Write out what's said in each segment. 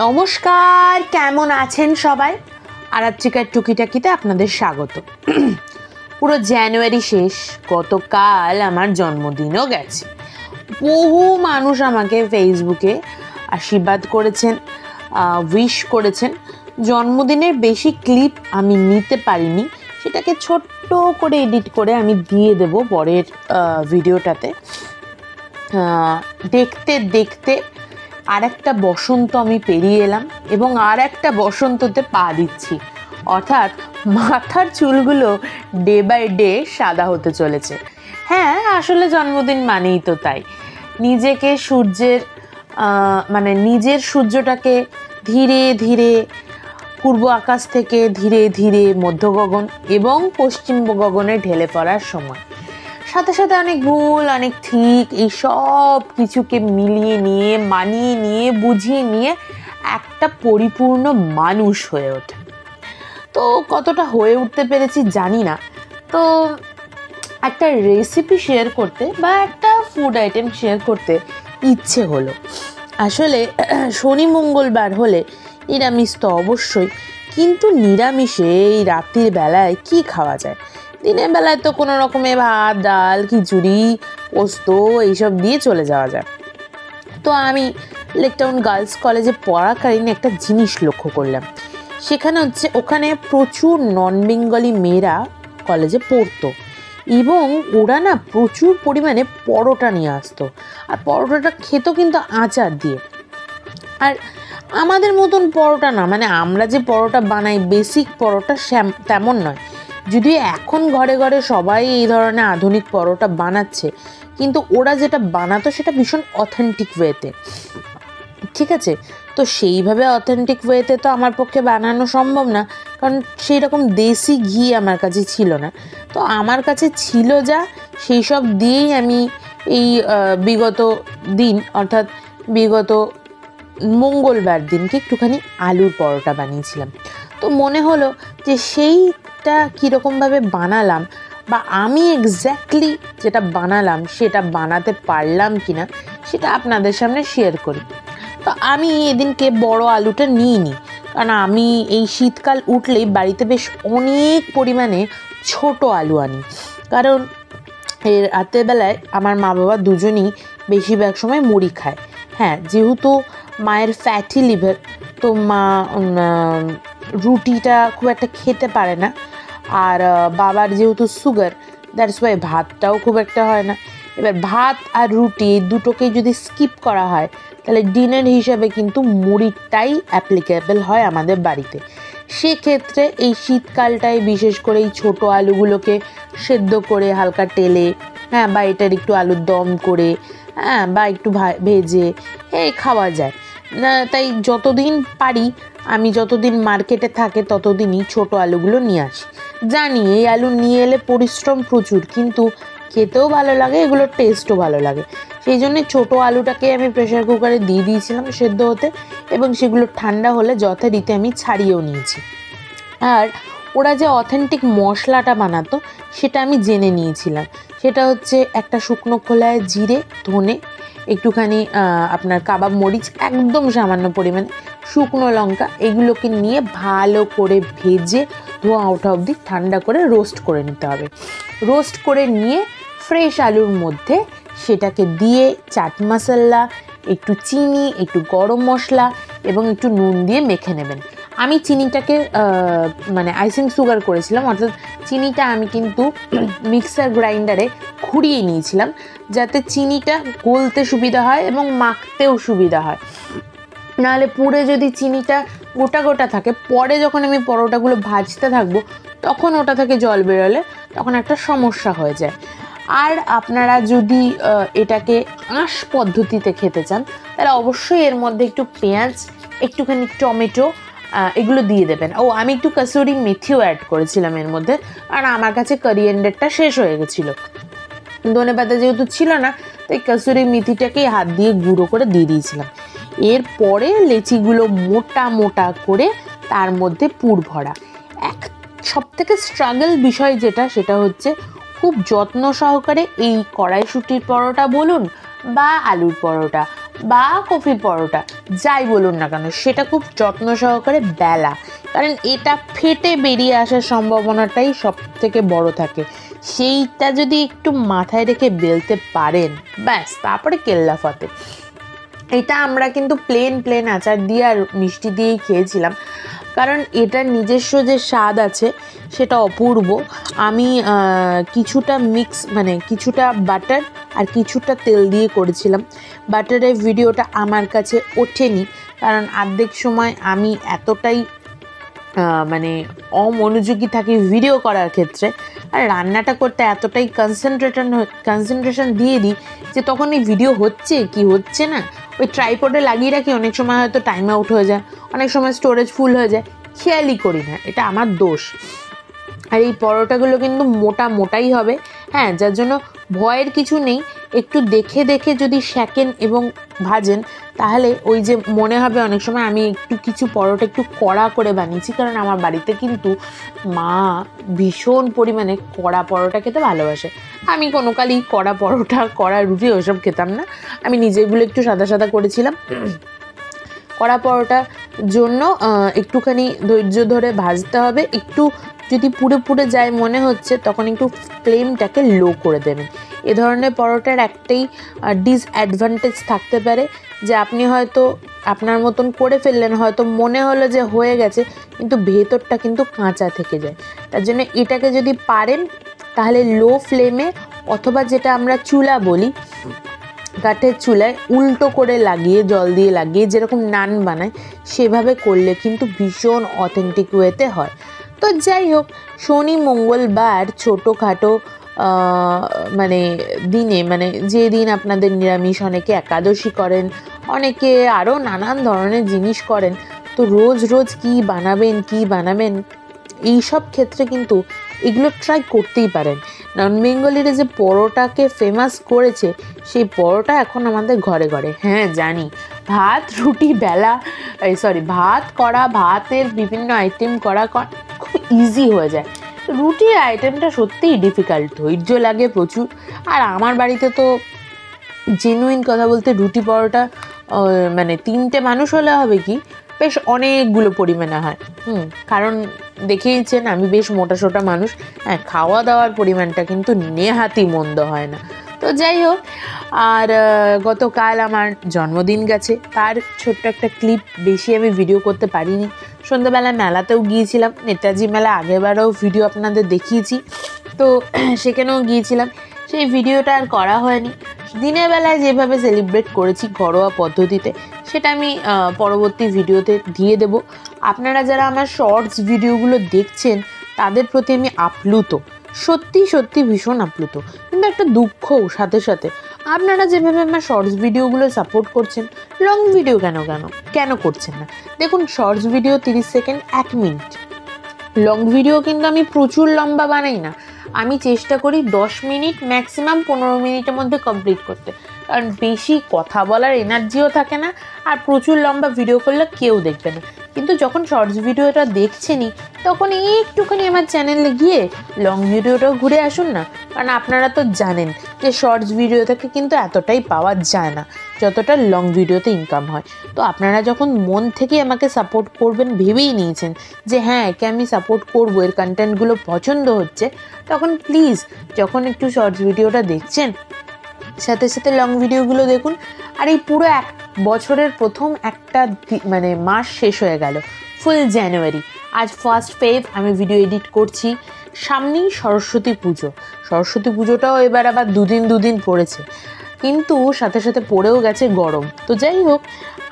নমস্কার, কেমন আছেন সবাই? আরাত্রিকার টুকিটাকিতে আপনাদের স্বাগত। পুরো জানুয়ারি শেষ, গতকাল আমার জন্মদিনও গেছে। বহু মানুষ আমাকে ফেসবুকে আশীর্বাদ করেছেন, উইশ করেছেন। জন্মদিনের বেশি ক্লিপ আমি নিতে পারিনি, সেটাকে ছোট্ট করে এডিট করে আমি দিয়ে দেব পরের ভিডিওটাতে। দেখতে দেখতে আর একটা বসন্ত আমি পেরিয়ে এলাম এবং আর একটা বসন্ততে পা দিচ্ছি, অর্থাৎ মাথার চুলগুলো ডে বাই ডে সাদা হতে চলেছে। হ্যাঁ, আসলে জন্মদিন মানেই তো তাই। নিজেকে সূর্যের নিজের সূর্যটাকে ধীরে ধীরে পূর্ব আকাশ থেকে ধীরে ধীরে মধ্য গগন এবং পশ্চিম গগনে ঢেলে পড়ার সময়, সাথে সাথে অনেক ভুল, অনেক ঠিক, এই সব কিছুকে মিলিয়ে নিয়ে, মানিয়ে নিয়ে, বুঝিয়ে নিয়ে একটা পরিপূর্ণ মানুষ হয়ে ওঠে। তো কতটা হয়ে উঠতে পেরেছি জানি না। তো একটা রেসিপি শেয়ার করতে বা একটা ফুড আইটেম শেয়ার করতে ইচ্ছে হলো। আসলে শনি মঙ্গলবার হলে নিরামিষ তো অবশ্যই, কিন্তু নিরামিষে এই রাত্রির বেলায় কি খাওয়া যায়? দিনের বেলায় তো কোনো রকমে ভাত, ডাল, খিচুড়ি, পোস্ত এইসব দিয়ে চলে যাওয়া যায়। তো আমি লেকটাউন গার্লস কলেজে পড়াকালীন একটা জিনিস লক্ষ্য করলাম। ওখানে প্রচুর নন বেঙ্গলি মেয়েরা কলেজে পড়তো এবং ওরা না প্রচুর পরিমাণে পরোটা নিয়ে আসতো, আর পরোটাটা খেতো কিন্তু আচার দিয়ে। আর আমাদের মতন পরোটা না, আমরা যে পরোটা বানাই বেসিক পরোটা তেমন নয়। যদিও এখন ঘরে ঘরে সবাই এই ধরনের আধুনিক পরোটা বানাচ্ছে, কিন্তু ওরা যেটা বানাতো সেটা ভীষণ অথেন্টিক ওয়েতে। ঠিক আছে, তো সেইভাবে অথেন্টিক ওয়েতে তো আমার পক্ষে বানানো সম্ভব না, কারণ সেই রকম দেশি ঘি আমার কাছে ছিল না। তো আমার কাছে ছিল যা, সেই সব দিয়েই আমি এই বিগত দিন, অর্থাৎ বিগত মঙ্গলবার দিনকে একটুখানি আলুর পরোটা বানিয়েছিলাম। তো মনে হলো যে সেইটা কীরকমভাবে বানালাম, বা আমি এক্স্যাক্টলি যেটা বানালাম সেটা বানাতে পারলাম কিনা সেটা আপনাদের সামনে শেয়ার করি। তো আমি এদিনকে বড় আলুটা নিইনি, কারণ আমি এই শীতকাল উঠলেই বাড়িতে বেশ অনেক পরিমাণে ছোট আলু আনি, কারণ এর রাতের বেলায় আমার মা বাবা দুজনই বেশিরভাগ সময় মুড়ি খায়। হ্যাঁ, যেহেতু মায়ের ফ্যাটি লিভার, তো মা রুটিটা খুব একটা খেতে পারে না, আর বাবার যেহেতু সুগার, দ্যাটস ওয়াই ভাতটাও খুব একটা হয় না। এবার ভাত আর রুটি দুটোকেই যদি স্কিপ করা হয়, তাহলে ডিনার হিসাবে কিন্তু মুড়িটাই অ্যাপ্লিকেবল হয় আমাদের বাড়িতে। সেক্ষেত্রে এই শীতকালটায় বিশেষ করে এই ছোটো আলুগুলোকে সেদ্ধ করে হালকা তেলে, হ্যাঁ, বা এটার একটু আলুর দম করে, হ্যাঁ, বা একটু ভেজে খাওয়া যায় না। তাই যতদিন পারি, আমি যতদিন মার্কেটে থাকে ততদিনই ছোট আলুগুলো নিয়ে আসি। জানি এই আলু নিয়ে এলে পরিশ্রম প্রচুর, কিন্তু খেতেও ভালো লাগে, এগুলোর টেস্টও ভালো লাগে। সেই জন্যে ছোটো আলুটাকে আমি প্রেশার কুকারে দিয়ে দিয়েছিলাম সেদ্ধ হতে, এবং সেগুলো ঠান্ডা হলে যথারীতি আমি ছাড়িয়েও নিয়েছি। আর ওরা যে অথেন্টিক মশলাটা বানাতো সেটা আমি জেনে নিয়েছিলাম। সেটা হচ্ছে একটা শুকনো খোলায় জিরে, ধনে, একটুখানি আপনার কাবাব মরিচ, একদম সামান্য পরিমাণে শুকনো লঙ্কা, এগুলোকে নিয়ে ভালো করে ভেজে ধোঁয়া ওঠা অবধি ঠান্ডা করে রোস্ট করে নিতে হবে। রোস্ট করে নিয়ে ফ্রেশ আলুর মধ্যে সেটাকে দিয়ে চাট মশলা, একটু চিনি, একটু গরম মশলা এবং একটু নুন দিয়ে মেখে নেবেন। আমি চিনিটাকে আইসিং সুগার করেছিলাম, অর্থাৎ চিনিটা আমি কিন্তু মিক্সার গ্রাইন্ডারে ঘুরিয়ে নিয়েছিলাম, যাতে চিনিটা গলতে সুবিধা হয় এবং মাখতেও সুবিধা হয়। নাহলে পুরে যদি চিনিটা গোটা গোটা থাকে, পরে যখন আমি পরোটাগুলো ভাজতে থাকবো তখন ওটা থেকে জল বেরোলে তখন একটা সমস্যা হয়ে যায়। আর আপনারা যদি এটাকে আঁশ পদ্ধতিতে খেতে চান, তাহলে অবশ্যই এর মধ্যে একটু পেঁয়াজ, একটুখানি টমেটো, এগুলো দিয়ে দেবেন। আমি একটু কাসুরি মেথিও অ্যাড করেছিলাম এর মধ্যে, কারণ আমার কাছে কোরিয়েন্ডারটা শেষ হয়ে গেছিলো। ধনেপাতা যেহেতু ছিল না, তাই কাসুরি মেথিটাকেই হাত দিয়ে গুঁড়ো করে দিয়ে দিয়েছিলাম। এরপরে লেচিগুলো মোটা মোটা করে তার মধ্যে পুর ভরা। সবথেকে স্ট্রাগল বিষয় সেটা হচ্ছে খুব যত্ন সহকারে এই কড়াইশুঁটির পরোটা বলুন বা আলুর পরোটা, বা কফি পরোটা, যাই বলুন না কেন, সেটা খুব যত্ন সহকারে বেলা, কারণ এটা ফেটে বেরিয়ে আসার সম্ভাবনাটাই সব থেকে বড় থাকে। সেইটা যদি একটু মাথায় রেখে বেলতে পারেন, ব্যাস, তারপরে কেল্লা ফতে। এটা আমরা কিন্তু প্লেন আচার দিয়ে আর মিষ্টি দিয়েই খেয়েছিলাম, কারণ এটার নিজস্ব যে স্বাদ আছে সেটা অপূর্ব। আমি কিছুটা মিক্স, মানে কিছুটা বাটার আর কিছুটা তেল দিয়ে করেছিলাম। বাটারের ভিডিওটা আমার কাছে ওঠেনি, কারণ অর্ধেক সময় আমি এতটাই মানে অমনোযোগী থাকি ভিডিও করার ক্ষেত্রে, আর রান্নাটা করতে এতটাই কনসেন্ট্রেশন দিয়ে দিই যে তখন এই ভিডিও হচ্ছে কি হচ্ছে না ওই ট্রাইপডে লাগিয়ে রাখি, অনেক সময় হয়তো টাইম আউট হয়ে যায়, অনেক সময় স্টোরেজ ফুল হয়ে যায়, খেয়ালই করি না, এটা আমার দোষ। আর এই পরোটাগুলো কিন্তু মোটাই হবে, হ্যাঁ, যার জন্য ভয়ের কিছু নেই। একটু দেখে দেখে যদি সেকেন এবং ভাজেন, তাহলে ওই যে মনে হবে অনেক সময় আমি কিছু পরোটা একটু কড়া করে বানিয়েছি, কারণ আমার বাড়িতে কিন্তু মা ভীষণ পরিমাণে কড়া পরোটা খেতে ভালোবাসে। আমি কোনো কালই কড়া পরোটা, কড়া রুটি ওসব খেতাম না, আমি নিজেগুলো একটু সাদা করেছিলাম। কড়া পরোটার জন্য একটুখানি ধৈর্য ধরে ভাজতে হবে। একটু যদি পুড়ে যায় মনে হচ্ছে, তখন একটু ফ্লেমটাকে লো করে দেবেন। এ ধরনের পরোটার একটাই ডিসঅ্যাডভান্টেজ থাকতে পারে যে আপনি হয়তো আপনার মতন করে ফেললেন, হয়তো মনে হলো যে হয়ে গেছে, কিন্তু ভেতরটা কিন্তু কাঁচা থেকে যায়। তার জন্য এটাকে যদি পারেন তাহলে লো ফ্লেমে, অথবা যেটা আমরা চুলা বলি, কাঠের চুলায় উল্টো করে লাগিয়ে, জল দিয়ে লাগিয়ে যেরকম নান বানায় সেভাবে করলে কিন্তু ভীষণ অথেন্টিক ওয়েতে হয়। তো যাই হোক, শনি মঙ্গলবার ছোটোখাটো মানে দিনে, মানে যে দিন আপনাদের নিরামিষ, অনেকে একাদশী করেন, অনেকে আরও নানান ধরনের জিনিস করেন, তো রোজ কি বানাবেন এই সব ক্ষেত্রে কিন্তু এগুলো ট্রাই করতেই পারেন। নন বেঙ্গলিরা যে পরোটাকে ফেমাস করেছে, সেই পরোটা এখন আমাদের ঘরে ঘরে। হ্যাঁ জানি, ভাত রুটি বেলা, ভাত করা, ভাতের বিভিন্ন আইটেম করা খুব ইজি হয়ে যায়। রুটির আইটেমটা সত্যিই ডিফিকাল্ট, ধৈর্য লাগে প্রচুর। আর আমার বাড়িতে তো জেনুইন কথা বলতে রুটি পরোটা মানে 3টে মানুষ হলে হবে কি, বেশ অনেকগুলো পরিমাণে হয়। কারণ দেখেইছেন আমি বেশ মোটা মানুষ, হ্যাঁ, খাওয়া দাওয়ার পরিমাণটা কিন্তু নেহাতি মন্দ হয় না। তো যাই হোক, আর গতকাল আমার জন্মদিন গেছে, তার ছোট্ট একটা ক্লিপ, বেশি আমি ভিডিও করতে পারিনি। সন্ধ্যাবেলা মেলাতেও গিয়েছিলাম, নেতাজি মেলা আগেরবারও ভিডিও আপনাদের দেখিয়েছি, তো সেখানেও গিয়েছিলাম, সেই ভিডিওটা আর করা হয়নি। দিনের বেলায় যেভাবে সেলিব্রেট করেছি ঘরোয়া পদ্ধতিতে, সেটা আমি পরবর্তী ভিডিওতে দিয়ে দেব। আপনারা যারা আমার শর্টস ভিডিওগুলো দেখছেন, তাদের প্রতি আমি আপ্লুত, সত্যি ভীষণ আপ্লুত। কিন্তু একটা দুঃখও সাথে আপনারা যেভাবে আমার শর্টস ভিডিওগুলো সাপোর্ট করছেন, লং ভিডিও কেন করছেন না? দেখুন, shorts video 30 second, 1 minute. Long video কিন্তু আমি প্রচুর লম্বা বানাই না, আমি চেষ্টা করি 10 মিনিট, ম্যাক্সিমাম 15 মিনিটের মধ্যে কমপ্লিট করতে, কারণ বেশি কথা বলার এনার্জিও থাকে না, আর প্রচুর লম্বা ভিডিও করলে কেউ দেখবে না। কিন্তু যখন শর্টস ভিডিওটা দেখছেনই, তখন একটুখানি আমার চ্যানেলে গিয়ে লং ভিডিওটাও ঘুরে আসুন না, কারণ আপনারা তো জানেন যে শর্টস ভিডিও থেকে কিন্তু এতটাই পাওয়া যায় না যতটা লং ভিডিওতে ইনকাম হয়। তো আপনারা যখন মন থেকে আমাকে সাপোর্ট করবেন, ভেবেই নিয়েছেন যে হ্যাঁ, একে আমি সাপোর্ট করবো, এর কন্টেন্টগুলো পছন্দ হচ্ছে, তখন প্লিজ যখন একটু শর্টস ভিডিওটা দেখছেন, সাথে লং ভিডিওগুলো দেখুন। আর এই পুরো 1 বছরের প্রথম একটা মানে মাস শেষ হয়ে গেল, ফুল জানুয়ারি। আজ 1 ফেব্রুয়ারি, আমি ভিডিও এডিট করছি, সামনেই সরস্বতী পুজোটাও এবার আবার দুদিন পড়েছে, কিন্তু সাথে পড়েও গেছে গরম। তো যাই হোক,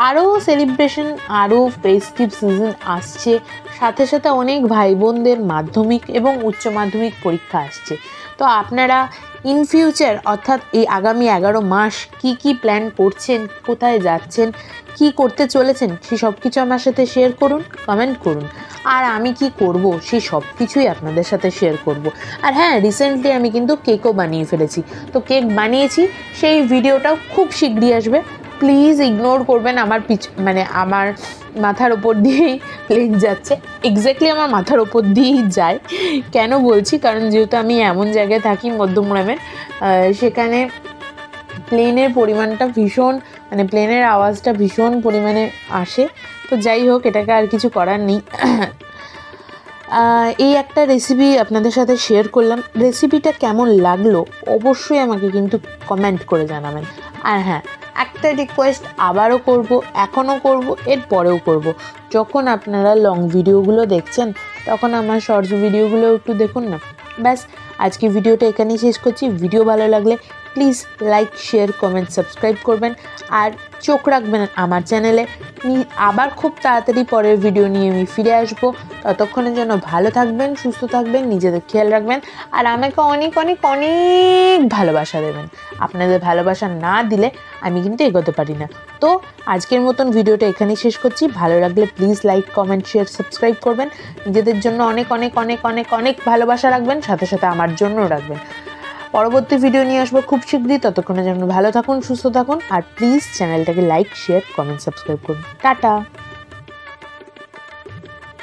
আরও সেলিব্রেশন, আরও ফেস্টিভ সিজন আসছে, সাথে অনেক ভাই বোনদের মাধ্যমিক এবং উচ্চ মাধ্যমিক পরীক্ষা আসছে। তো আপনারা ইন ফিউচার, অর্থাৎ এই আগামী 11 মাস কি প্ল্যান করছেন, কোথায় যাচ্ছেন, কি করতে চলেছেন, সেই সব কিছু আমার সাথে শেয়ার করুন, কমেন্ট করুন। আর আমি কি করব সেই সব কিছুই আপনাদের সাথে শেয়ার করব। আর হ্যাঁ, রিসেন্টলি আমি কিন্তু কেকও বানিয়ে ফেলেছি, তো কেক বানিয়েছি, সেই ভিডিওটাও খুব শীঘ্রই আসবে। প্লিজ ইগনোর করবেন, আমার মাথার ওপর দিয়েই প্লেন যাচ্ছে, এক্স্যাক্টলি আমার মাথার ওপর দিয়েই যায়। কেন বলছি, কারণ যেহেতু আমি এমন জায়গায় থাকি মধ্যমগ্রামের, সেখানে প্লেনের পরিমাণটা ভীষণ মানে প্লেনের আওয়াজটা ভীষণ পরিমাণে আসে। তো যাই হোক, এটাকে আর কিছু করার নেই। এই একটা রেসিপি আপনাদের সাথে শেয়ার করলাম। রেসিপিটা কেমন লাগলো অবশ্যই আমাকে কিন্তু কমেন্ট করে জানাবেন। আর হ্যাঁ, একটা রিকোয়েস্ট আবারও করব, এখনও করব, এর পরেও করব, যখন আপনারা লং ভিডিওগুলো দেখছেন তখন আমার শর্টস ভিডিওগুলো একটু দেখুন না। ব্যাস, আজকে ভিডিওটা এখানেই শেষ করছি। ভিডিও ভালো লাগলে please like, share, comment, subscribe করবেন আর চোখ রাখবেন আমার চ্যানেলে। আবার খুব তাড়াতাড়ি পরের ভিডিও নিয়ে আমি ফিরে আসবো। ততক্ষণের জন্য ভালো থাকবেন, সুস্থ থাকবেন, নিজেদের খেয়াল রাখবেন আর আমাকে অনেক অনেক অনেক ভালোবাসা দেবেন। আপনাদের ভালোবাসা না দিলে আমি কিন্তু এগোতে পারি না। তো আজকের মতন ভিডিওটা এখানেই শেষ করছি। ভালো লাগলে please like, comment, share, subscribe করবেন। নিজেদের জন্য অনেক অনেক অনেক অনেক অনেক ভালোবাসা রাখবেন, সাথে সাথে আমার জন্যও রাখবেন। পরবর্তী ভিডিও নিয়ে আসবো খুব শীঘ্রই। ততক্ষণের জন্য ভালো থাকুন, সুস্থ থাকুন আর প্লিজ চ্যানেলটাকে লাইক, শেয়ার, কমেন্ট, সাবস্ক্রাইব করুন। টাটা।